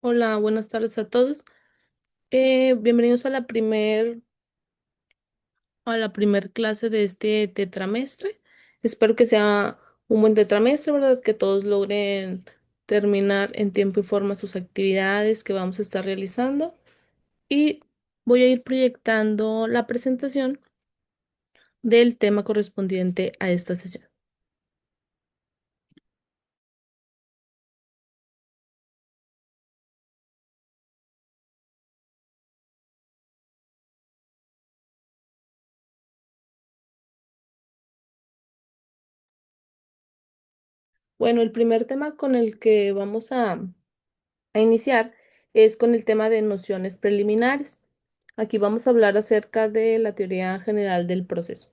Hola, buenas tardes a todos. Bienvenidos a la primer clase de este tetramestre. Espero que sea un buen tetramestre, ¿verdad? Que todos logren terminar en tiempo y forma sus actividades que vamos a estar realizando. Y voy a ir proyectando la presentación del tema correspondiente a esta sesión. Bueno, el primer tema con el que vamos a iniciar es con el tema de nociones preliminares. Aquí vamos a hablar acerca de la teoría general del proceso.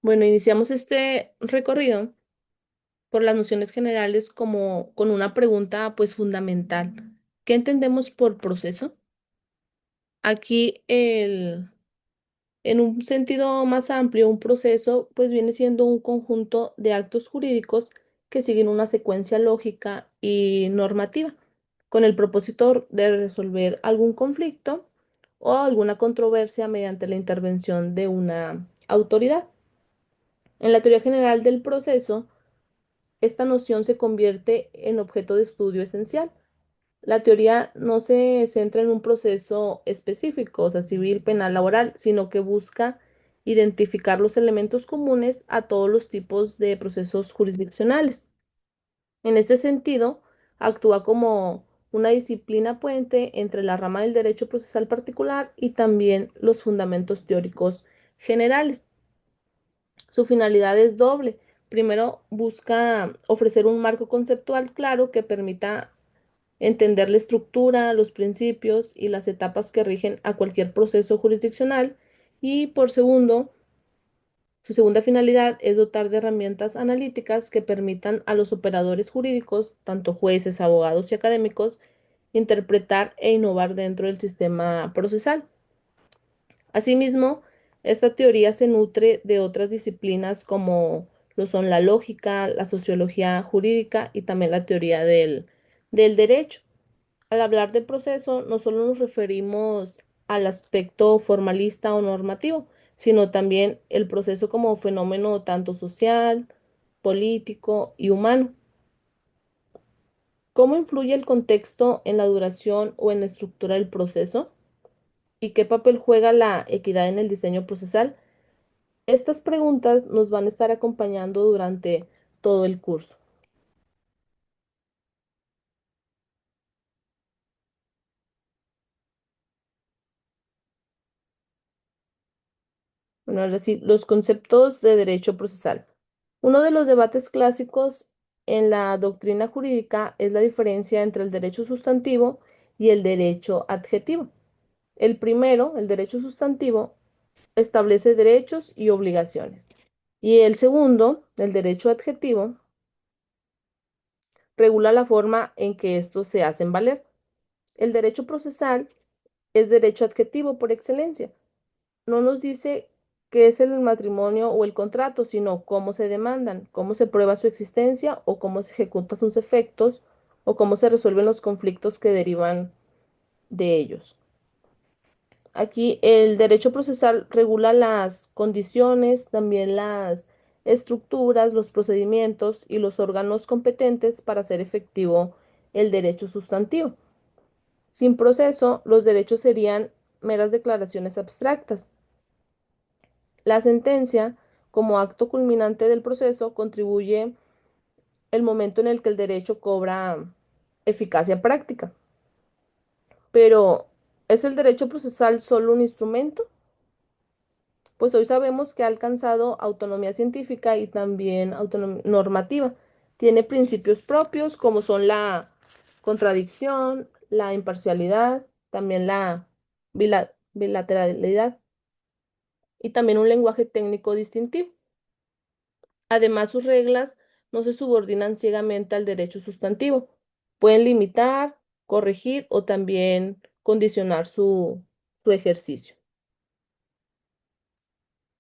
Bueno, iniciamos este recorrido por las nociones generales como con una pregunta pues fundamental. ¿Qué entendemos por proceso? Aquí en un sentido más amplio, un proceso pues viene siendo un conjunto de actos jurídicos que siguen una secuencia lógica y normativa con el propósito de resolver algún conflicto o alguna controversia mediante la intervención de una autoridad. En la teoría general del proceso, esta noción se convierte en objeto de estudio esencial. La teoría no se centra en un proceso específico, o sea, civil, penal, laboral, sino que busca identificar los elementos comunes a todos los tipos de procesos jurisdiccionales. En este sentido, actúa como una disciplina puente entre la rama del derecho procesal particular y también los fundamentos teóricos generales. Su finalidad es doble. Primero, busca ofrecer un marco conceptual claro que permita entender la estructura, los principios y las etapas que rigen a cualquier proceso jurisdiccional. Y por segundo, su segunda finalidad es dotar de herramientas analíticas que permitan a los operadores jurídicos, tanto jueces, abogados y académicos, interpretar e innovar dentro del sistema procesal. Asimismo, esta teoría se nutre de otras disciplinas como lo son la lógica, la sociología jurídica y también la teoría del derecho. Al hablar de proceso, no solo nos referimos al aspecto formalista o normativo, sino también el proceso como fenómeno tanto social, político y humano. ¿Cómo influye el contexto en la duración o en la estructura del proceso? ¿Y qué papel juega la equidad en el diseño procesal? Estas preguntas nos van a estar acompañando durante todo el curso. Bueno, ahora sí, los conceptos de derecho procesal. Uno de los debates clásicos en la doctrina jurídica es la diferencia entre el derecho sustantivo y el derecho adjetivo. El primero, el derecho sustantivo, establece derechos y obligaciones. Y el segundo, el derecho adjetivo, regula la forma en que estos se hacen valer. El derecho procesal es derecho adjetivo por excelencia. No nos dice qué es el matrimonio o el contrato, sino cómo se demandan, cómo se prueba su existencia o cómo se ejecutan sus efectos o cómo se resuelven los conflictos que derivan de ellos. Aquí el derecho procesal regula las condiciones, también las estructuras, los procedimientos y los órganos competentes para hacer efectivo el derecho sustantivo. Sin proceso, los derechos serían meras declaraciones abstractas. La sentencia, como acto culminante del proceso, contribuye el momento en el que el derecho cobra eficacia práctica. Pero, ¿es el derecho procesal solo un instrumento? Pues hoy sabemos que ha alcanzado autonomía científica y también autonomía normativa. Tiene principios propios como son la contradicción, la imparcialidad, también la bilateralidad y también un lenguaje técnico distintivo. Además, sus reglas no se subordinan ciegamente al derecho sustantivo. Pueden limitar, corregir o también condicionar su ejercicio.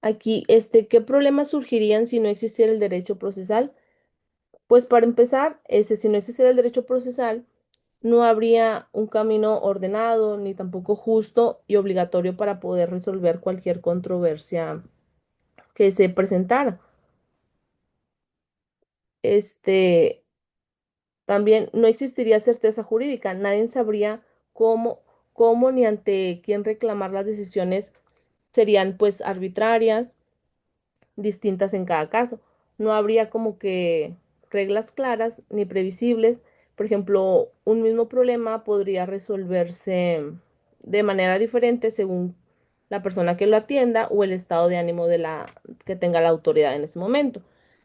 Aquí, ¿qué problemas surgirían si no existiera el derecho procesal? Pues para empezar, si no existiera el derecho procesal, No habría un camino ordenado ni tampoco justo y obligatorio para poder resolver cualquier controversia que se presentara. Este, También no existiría certeza jurídica, nadie sabría cómo, cómo ni ante quién reclamar. Las decisiones serían pues arbitrarias, distintas en cada caso. No habría como que reglas claras ni previsibles. Por ejemplo, un mismo problema podría resolverse de manera diferente según la persona que lo atienda o el estado de ánimo de la que tenga la autoridad en ese momento.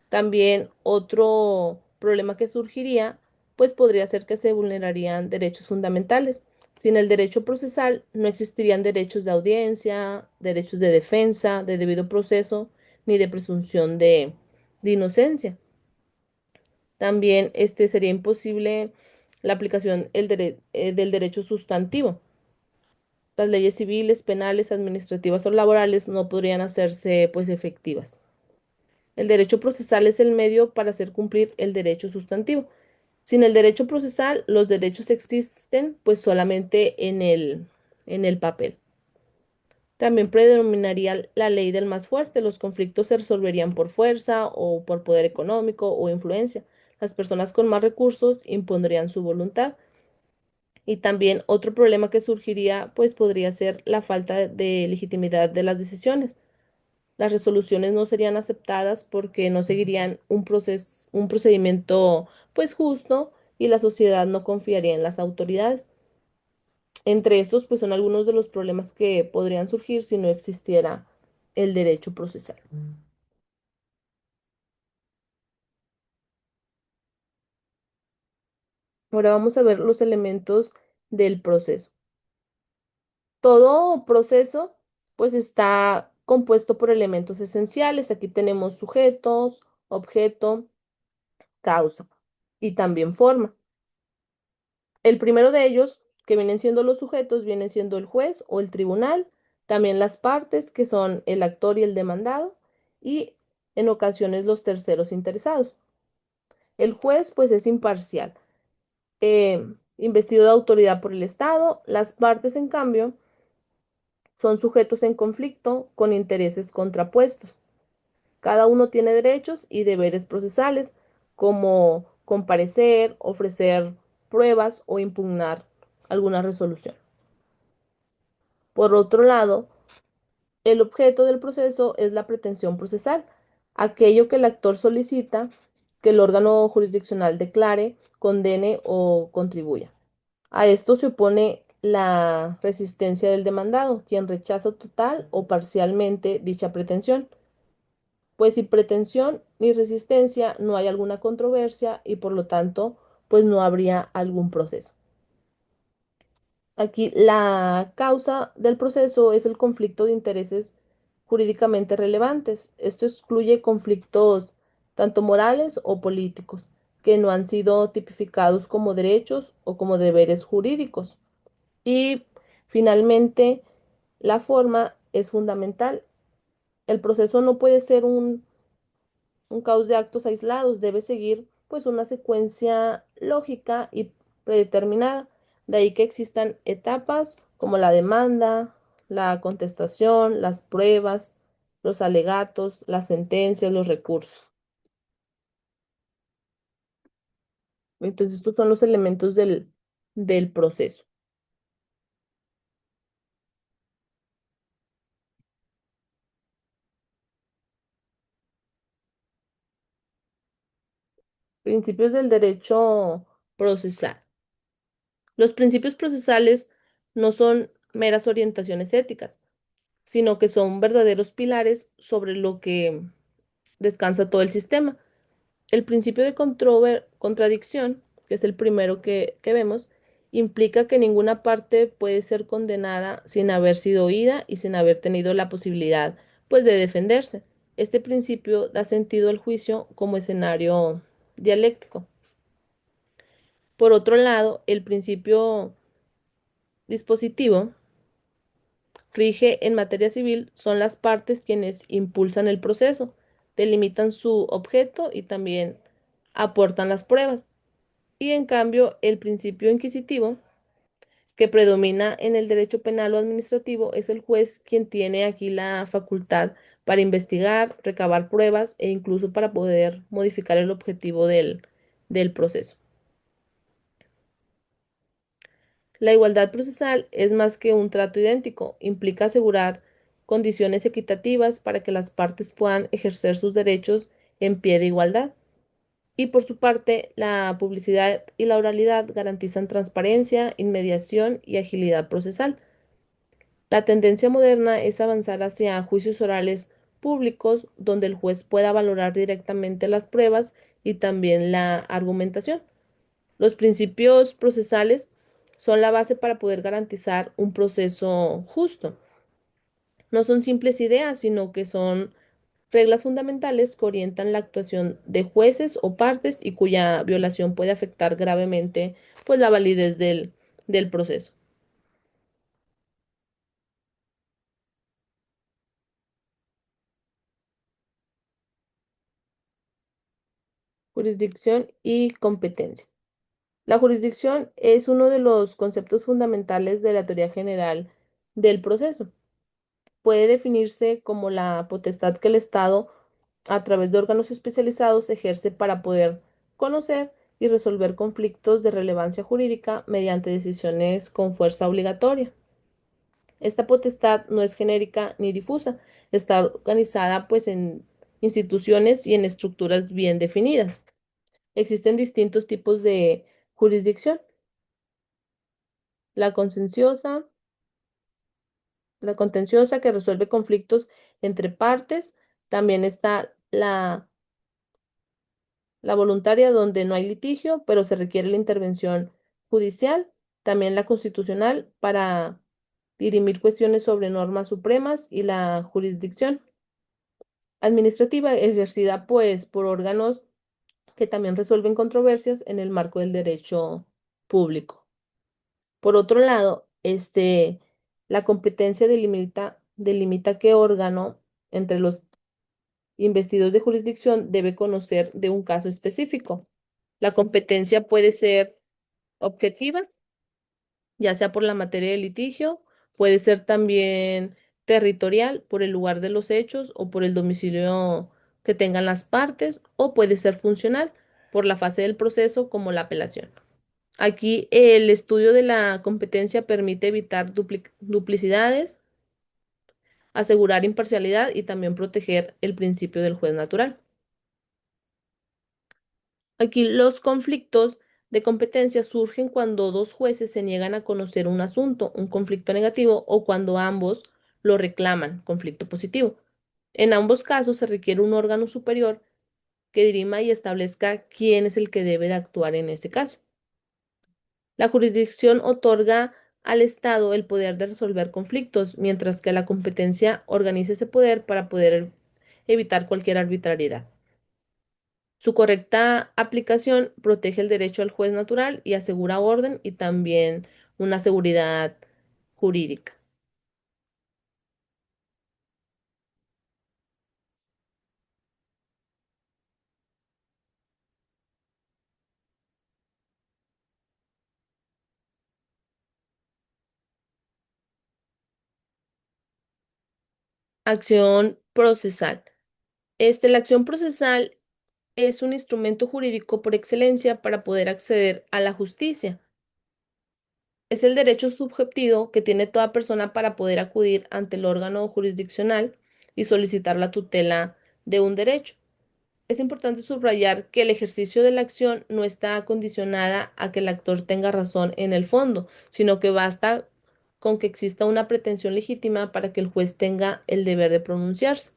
También otro problema que surgiría, pues podría ser que se vulnerarían derechos fundamentales. Sin el derecho procesal no existirían derechos de audiencia, derechos de defensa, de debido proceso ni de presunción de inocencia. También sería imposible la aplicación del derecho sustantivo. Las leyes civiles, penales, administrativas o laborales no podrían hacerse pues efectivas. El derecho procesal es el medio para hacer cumplir el derecho sustantivo. Sin el derecho procesal, los derechos existen pues solamente en el papel. También predominaría la ley del más fuerte. Los conflictos se resolverían por fuerza o por poder económico o influencia. Las personas con más recursos impondrían su voluntad. Y también otro problema que surgiría, pues podría ser la falta de legitimidad de las decisiones. Las resoluciones no serían aceptadas porque no seguirían un procedimiento, pues justo, y la sociedad no confiaría en las autoridades. Entre estos, pues son algunos de los problemas que podrían surgir si no existiera el derecho procesal. Ahora vamos a ver los elementos del proceso. Todo proceso, pues está compuesto por elementos esenciales. Aquí tenemos sujetos, objeto, causa y también forma. El primero de ellos, que vienen siendo los sujetos, viene siendo el juez o el tribunal, también las partes, que son el actor y el demandado, y en ocasiones los terceros interesados. El juez, pues, es imparcial, investido de autoridad por el Estado. Las partes, en cambio, son sujetos en conflicto con intereses contrapuestos. Cada uno tiene derechos y deberes procesales, como comparecer, ofrecer pruebas o impugnar alguna resolución. Por otro lado, el objeto del proceso es la pretensión procesal, aquello que el actor solicita que el órgano jurisdiccional declare, condene o contribuya. A esto se opone la resistencia del demandado, quien rechaza total o parcialmente dicha pretensión. Pues sin pretensión ni resistencia no hay alguna controversia y por lo tanto, pues no habría algún proceso. Aquí la causa del proceso es el conflicto de intereses jurídicamente relevantes. Esto excluye conflictos tanto morales o políticos que no han sido tipificados como derechos o como deberes jurídicos. Y finalmente, la forma es fundamental. El proceso no puede ser un caos de actos aislados, debe seguir pues una secuencia lógica y predeterminada. De ahí que existan etapas como la demanda, la contestación, las pruebas, los alegatos, las sentencias, los recursos. Entonces, estos son los elementos del proceso. Principios del derecho procesal. Los principios procesales no son meras orientaciones éticas, sino que son verdaderos pilares sobre lo que descansa todo el sistema. El principio de contradicción, que es el primero que vemos, implica que ninguna parte puede ser condenada sin haber sido oída y sin haber tenido la posibilidad, pues, de defenderse. Este principio da sentido al juicio como escenario dialéctico. Por otro lado, el principio dispositivo rige en materia civil, son las partes quienes impulsan el proceso, delimitan su objeto y también aportan las pruebas. Y en cambio, el principio inquisitivo que predomina en el derecho penal o administrativo es el juez quien tiene aquí la facultad para investigar, recabar pruebas e incluso para poder modificar el objetivo del proceso. La igualdad procesal es más que un trato idéntico, implica asegurar condiciones equitativas para que las partes puedan ejercer sus derechos en pie de igualdad. Y por su parte, la publicidad y la oralidad garantizan transparencia, inmediación y agilidad procesal. La tendencia moderna es avanzar hacia juicios orales públicos donde el juez pueda valorar directamente las pruebas y también la argumentación. Los principios procesales son la base para poder garantizar un proceso justo. No son simples ideas, sino que son reglas fundamentales que orientan la actuación de jueces o partes y cuya violación puede afectar gravemente pues la validez del proceso. Jurisdicción y competencia. La jurisdicción es uno de los conceptos fundamentales de la teoría general del proceso. Puede definirse como la potestad que el Estado, a través de órganos especializados, ejerce para poder conocer y resolver conflictos de relevancia jurídica mediante decisiones con fuerza obligatoria. Esta potestad no es genérica ni difusa, está organizada pues en instituciones y en estructuras bien definidas. Existen distintos tipos de jurisdicción: la contenciosa, la contenciosa que resuelve conflictos entre partes. También está la voluntaria, donde no hay litigio, pero se requiere la intervención judicial. También la constitucional para dirimir cuestiones sobre normas supremas, y la jurisdicción administrativa ejercida pues por órganos que también resuelven controversias en el marco del derecho público. Por otro lado, la competencia delimita qué órgano entre los investidos de jurisdicción debe conocer de un caso específico. La competencia puede ser objetiva, ya sea por la materia del litigio, puede ser también territorial, por el lugar de los hechos o por el domicilio que tengan las partes, o puede ser funcional, por la fase del proceso como la apelación. Aquí el estudio de la competencia permite evitar duplicidades, asegurar imparcialidad y también proteger el principio del juez natural. Aquí los conflictos de competencia surgen cuando dos jueces se niegan a conocer un asunto, un conflicto negativo, o cuando ambos lo reclaman, conflicto positivo. En ambos casos se requiere un órgano superior que dirima y establezca quién es el que debe de actuar en este caso. La jurisdicción otorga al Estado el poder de resolver conflictos, mientras que la competencia organiza ese poder para poder evitar cualquier arbitrariedad. Su correcta aplicación protege el derecho al juez natural y asegura orden y también una seguridad jurídica. Acción procesal. La acción procesal es un instrumento jurídico por excelencia para poder acceder a la justicia. Es el derecho subjetivo que tiene toda persona para poder acudir ante el órgano jurisdiccional y solicitar la tutela de un derecho. Es importante subrayar que el ejercicio de la acción no está condicionada a que el actor tenga razón en el fondo, sino que basta con que exista una pretensión legítima para que el juez tenga el deber de pronunciarse.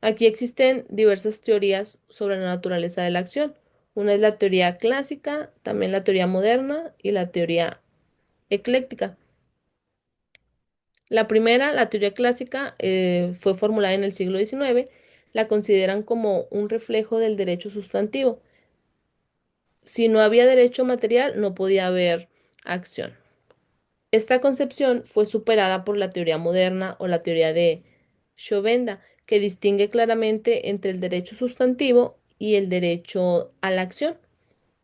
Aquí existen diversas teorías sobre la naturaleza de la acción. Una es la teoría clásica, también la teoría moderna y la teoría ecléctica. La primera, la teoría clásica, fue formulada en el siglo XIX. La consideran como un reflejo del derecho sustantivo. Si no había derecho material, no podía haber acción. Esta concepción fue superada por la teoría moderna o la teoría de Shovenda, que distingue claramente entre el derecho sustantivo y el derecho a la acción.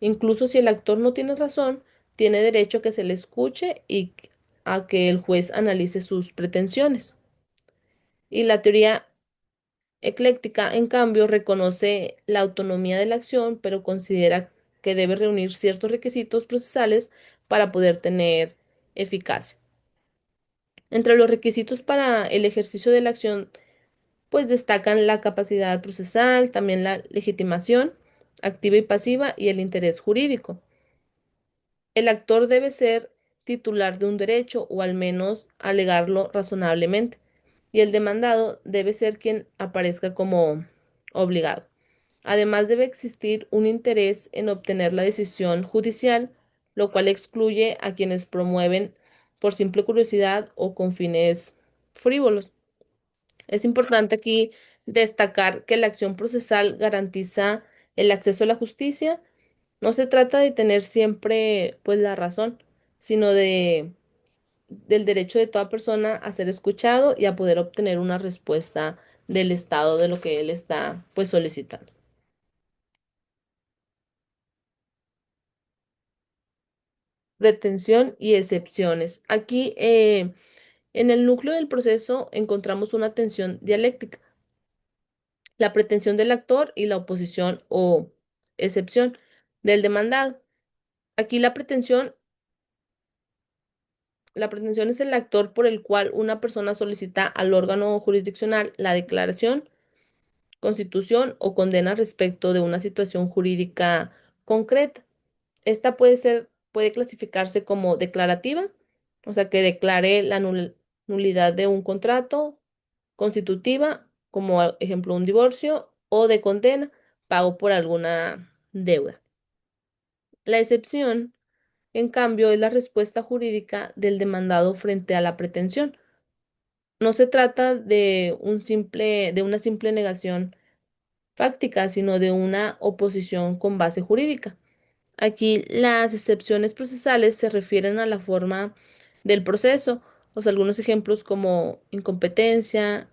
Incluso si el actor no tiene razón, tiene derecho a que se le escuche y a que el juez analice sus pretensiones. Y la teoría ecléctica, en cambio, reconoce la autonomía de la acción, pero considera que debe reunir ciertos requisitos procesales para poder tener eficacia. Entre los requisitos para el ejercicio de la acción, pues destacan la capacidad procesal, también la legitimación activa y pasiva y el interés jurídico. El actor debe ser titular de un derecho o al menos alegarlo razonablemente, y el demandado debe ser quien aparezca como obligado. Además, debe existir un interés en obtener la decisión judicial, lo cual excluye a quienes promueven por simple curiosidad o con fines frívolos. Es importante aquí destacar que la acción procesal garantiza el acceso a la justicia. No se trata de tener siempre pues la razón, sino del derecho de toda persona a ser escuchado y a poder obtener una respuesta del Estado de lo que él está pues solicitando. Retención y excepciones. Aquí en el núcleo del proceso encontramos una tensión dialéctica, la pretensión del actor y la oposición o excepción del demandado. Aquí la pretensión es el actor por el cual una persona solicita al órgano jurisdiccional la declaración, constitución o condena respecto de una situación jurídica concreta. Esta puede clasificarse como declarativa, o sea, que declare la nulidad de un contrato, constitutiva, como ejemplo un divorcio, o de condena, pago por alguna deuda. La excepción, en cambio, es la respuesta jurídica del demandado frente a la pretensión. No se trata de una simple negación fáctica, sino de una oposición con base jurídica. Aquí las excepciones procesales se refieren a la forma del proceso, o sea, algunos ejemplos como incompetencia,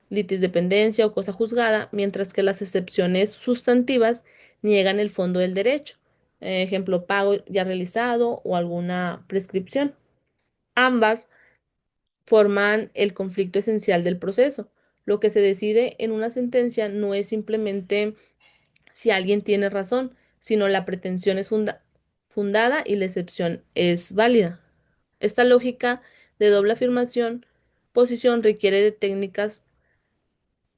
litisdependencia o cosa juzgada, mientras que las excepciones sustantivas niegan el fondo del derecho. Ejemplo, pago ya realizado o alguna prescripción. Ambas forman el conflicto esencial del proceso. Lo que se decide en una sentencia no es simplemente si alguien tiene razón, sino la pretensión es fundada y la excepción es válida. Esta lógica de doble afirmación, posición requiere de técnicas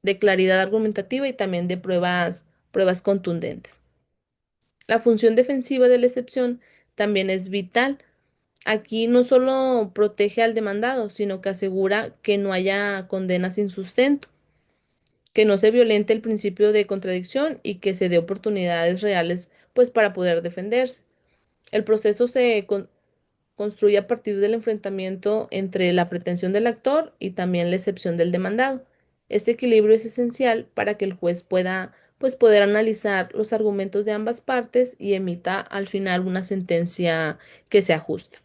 de claridad argumentativa y también de pruebas contundentes. La función defensiva de la excepción también es vital. Aquí no solo protege al demandado, sino que asegura que no haya condena sin sustento, que no se violente el principio de contradicción y que se dé oportunidades reales, pues, para poder defenderse. El proceso construye a partir del enfrentamiento entre la pretensión del actor y también la excepción del demandado. Este equilibrio es esencial para que el juez pueda, pues, poder analizar los argumentos de ambas partes y emita al final una sentencia que sea justa.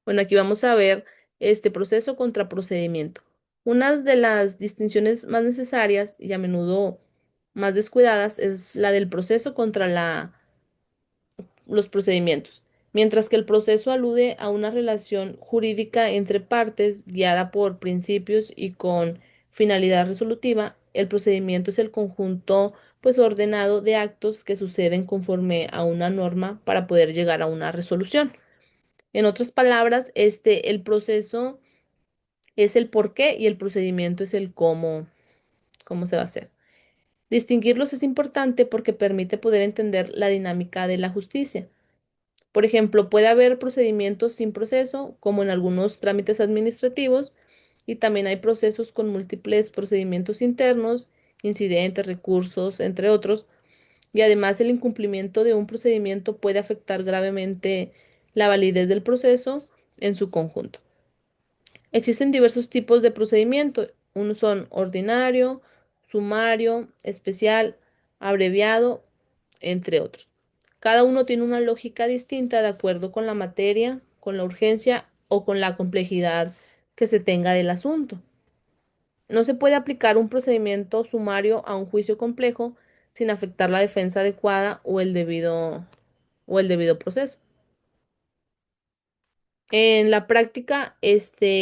Bueno, aquí vamos a ver este proceso contra procedimiento. Una de las distinciones más necesarias y a menudo más descuidadas es la del proceso contra los procedimientos. Mientras que el proceso alude a una relación jurídica entre partes guiada por principios y con finalidad resolutiva, el procedimiento es el conjunto pues ordenado de actos que suceden conforme a una norma para poder llegar a una resolución. En otras palabras, el proceso es el por qué y el procedimiento es el cómo se va a hacer. Distinguirlos es importante porque permite poder entender la dinámica de la justicia. Por ejemplo, puede haber procedimientos sin proceso, como en algunos trámites administrativos, y también hay procesos con múltiples procedimientos internos, incidentes, recursos, entre otros, y además el incumplimiento de un procedimiento puede afectar gravemente la validez del proceso en su conjunto. Existen diversos tipos de procedimiento. Unos son ordinario, sumario, especial, abreviado, entre otros. Cada uno tiene una lógica distinta de acuerdo con la materia, con la urgencia o con la complejidad que se tenga del asunto. No se puede aplicar un procedimiento sumario a un juicio complejo sin afectar la defensa adecuada o el debido proceso. En la práctica,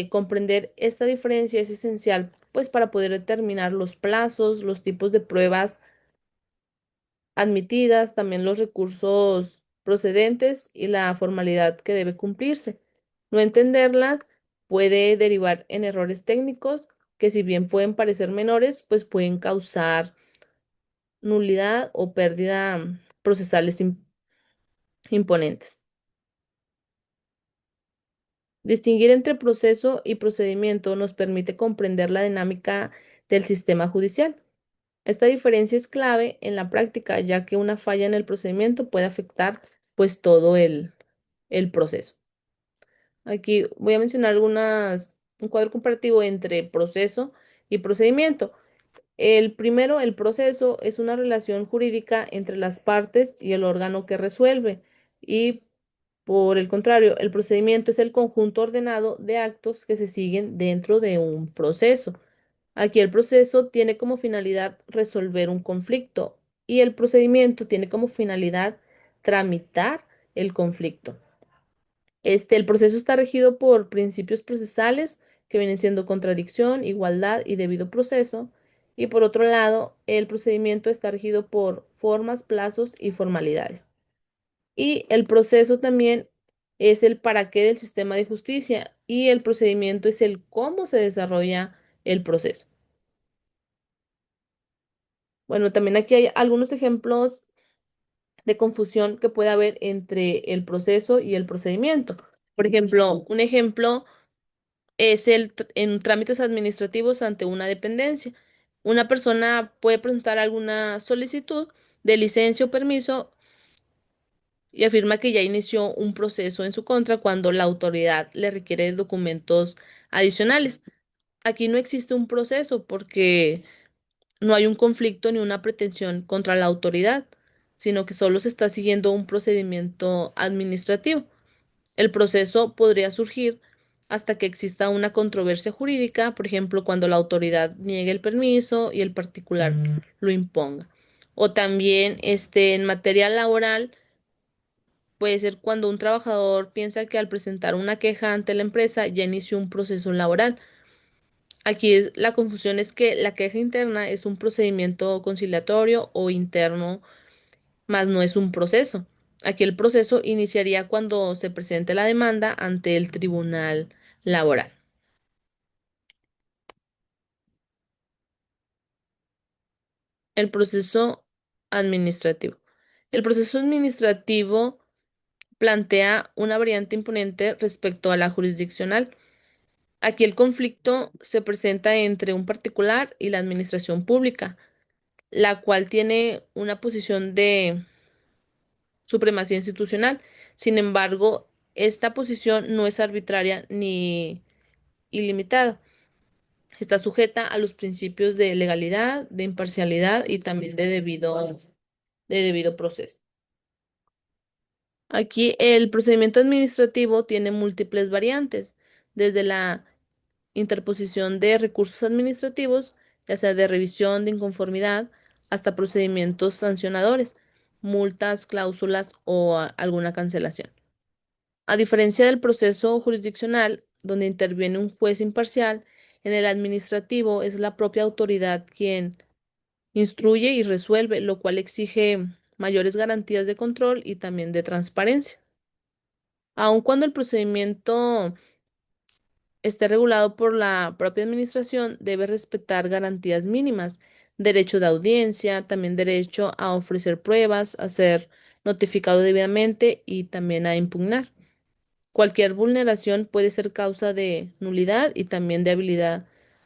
comprender esta diferencia es esencial, pues para poder determinar los plazos, los tipos de pruebas admitidas, también los recursos procedentes y la formalidad que debe cumplirse. No entenderlas puede derivar en errores técnicos que si bien pueden parecer menores, pues pueden causar nulidad o pérdida procesales imponentes. Distinguir entre proceso y procedimiento nos permite comprender la dinámica del sistema judicial. Esta diferencia es clave en la práctica, ya que una falla en el procedimiento puede afectar pues todo el proceso. Aquí voy a mencionar un cuadro comparativo entre proceso y procedimiento. El primero, el proceso, es una relación jurídica entre las partes y el órgano que resuelve. Y por el contrario, el procedimiento es el conjunto ordenado de actos que se siguen dentro de un proceso. Aquí el proceso tiene como finalidad resolver un conflicto y el procedimiento tiene como finalidad tramitar el conflicto. El proceso está regido por principios procesales que vienen siendo contradicción, igualdad y debido proceso. Y por otro lado, el procedimiento está regido por formas, plazos y formalidades. Y el proceso también es el para qué del sistema de justicia y el procedimiento es el cómo se desarrolla el proceso. Bueno, también aquí hay algunos ejemplos de confusión que puede haber entre el proceso y el procedimiento. Por ejemplo, un ejemplo es en trámites administrativos ante una dependencia. Una persona puede presentar alguna solicitud de licencia o permiso y afirma que ya inició un proceso en su contra cuando la autoridad le requiere documentos adicionales. Aquí no existe un proceso porque no hay un conflicto ni una pretensión contra la autoridad, sino que solo se está siguiendo un procedimiento administrativo. El proceso podría surgir hasta que exista una controversia jurídica, por ejemplo, cuando la autoridad niegue el permiso y el particular lo imponga. O también en materia laboral puede ser cuando un trabajador piensa que al presentar una queja ante la empresa ya inició un proceso laboral. Aquí la confusión es que la queja interna es un procedimiento conciliatorio o interno, más no es un proceso. Aquí el proceso iniciaría cuando se presente la demanda ante el tribunal laboral. El proceso administrativo. El proceso administrativo plantea una variante imponente respecto a la jurisdiccional. Aquí el conflicto se presenta entre un particular y la administración pública, la cual tiene una posición de supremacía institucional. Sin embargo, esta posición no es arbitraria ni ilimitada. Está sujeta a los principios de legalidad, de imparcialidad y también de debido proceso. Aquí el procedimiento administrativo tiene múltiples variantes, desde la interposición de recursos administrativos, ya sea de revisión de inconformidad, hasta procedimientos sancionadores, multas, cláusulas o alguna cancelación. A diferencia del proceso jurisdiccional, donde interviene un juez imparcial, en el administrativo es la propia autoridad quien instruye y resuelve, lo cual exige mayores garantías de control y también de transparencia. Aun cuando el procedimiento esté regulado por la propia administración, debe respetar garantías mínimas, derecho de audiencia, también derecho a ofrecer pruebas, a ser notificado debidamente y también a impugnar. Cualquier vulneración puede ser causa de nulidad y también de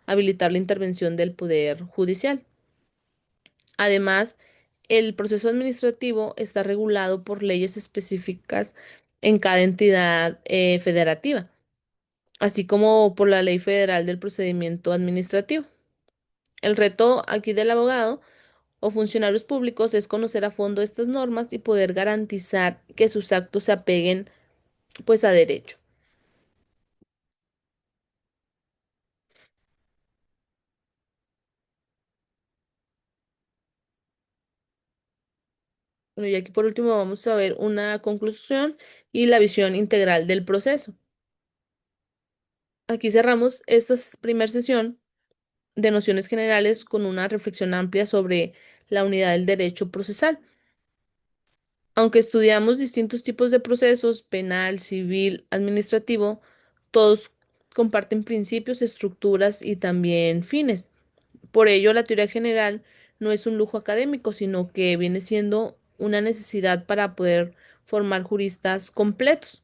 habilitar la intervención del Poder Judicial. Además, el proceso administrativo está regulado por leyes específicas en cada entidad federativa, así como por la Ley Federal del Procedimiento Administrativo. El reto aquí del abogado o funcionarios públicos es conocer a fondo estas normas y poder garantizar que sus actos se apeguen pues a derecho. Bueno, y aquí por último vamos a ver una conclusión y la visión integral del proceso. Aquí cerramos esta primera sesión de nociones generales con una reflexión amplia sobre la unidad del derecho procesal. Aunque estudiamos distintos tipos de procesos, penal, civil, administrativo, todos comparten principios, estructuras y también fines. Por ello, la teoría general no es un lujo académico, sino que viene siendo una necesidad para poder formar juristas completos.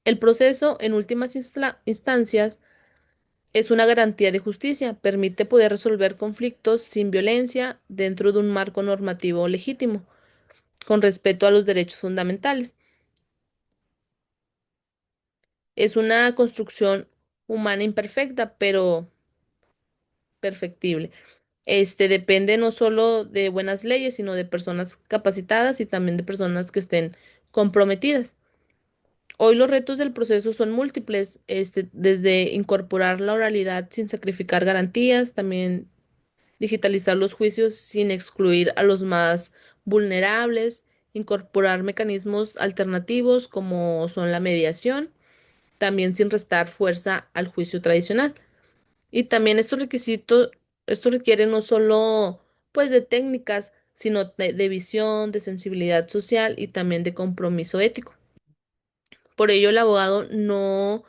El proceso, en últimas instancias, es una garantía de justicia, permite poder resolver conflictos sin violencia dentro de un marco normativo legítimo, con respeto a los derechos fundamentales. Es una construcción humana imperfecta, pero perfectible. Depende no solo de buenas leyes, sino de personas capacitadas y también de personas que estén comprometidas. Hoy los retos del proceso son múltiples, desde incorporar la oralidad sin sacrificar garantías, también digitalizar los juicios sin excluir a los más vulnerables, incorporar mecanismos alternativos como son la mediación, también sin restar fuerza al juicio tradicional. Y también esto requiere no solo pues de técnicas, sino de visión, de sensibilidad social y también de compromiso ético. Por ello, el abogado no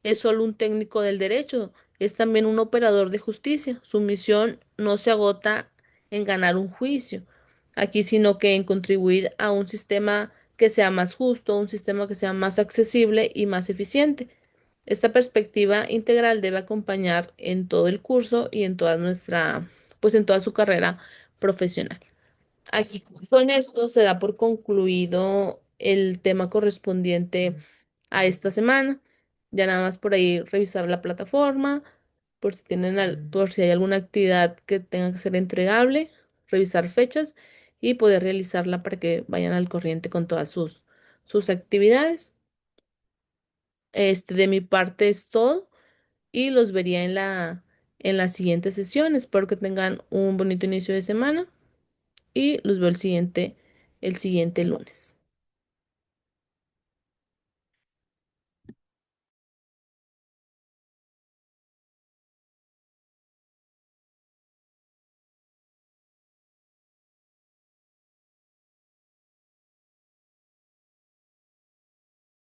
es solo un técnico del derecho, es también un operador de justicia. Su misión no se agota en ganar un juicio aquí, sino que en contribuir a un sistema que sea más justo, un sistema que sea más accesible y más eficiente. Esta perspectiva integral debe acompañar en todo el curso y en pues en toda su carrera profesional. Aquí con esto se da por concluido el tema correspondiente a esta semana. Ya nada más por ahí revisar la plataforma, por si por si hay alguna actividad que tenga que ser entregable, revisar fechas y poder realizarla para que vayan al corriente con todas sus actividades. De mi parte es todo y los vería en la siguiente sesión. Espero que tengan un bonito inicio de semana y los veo el siguiente lunes.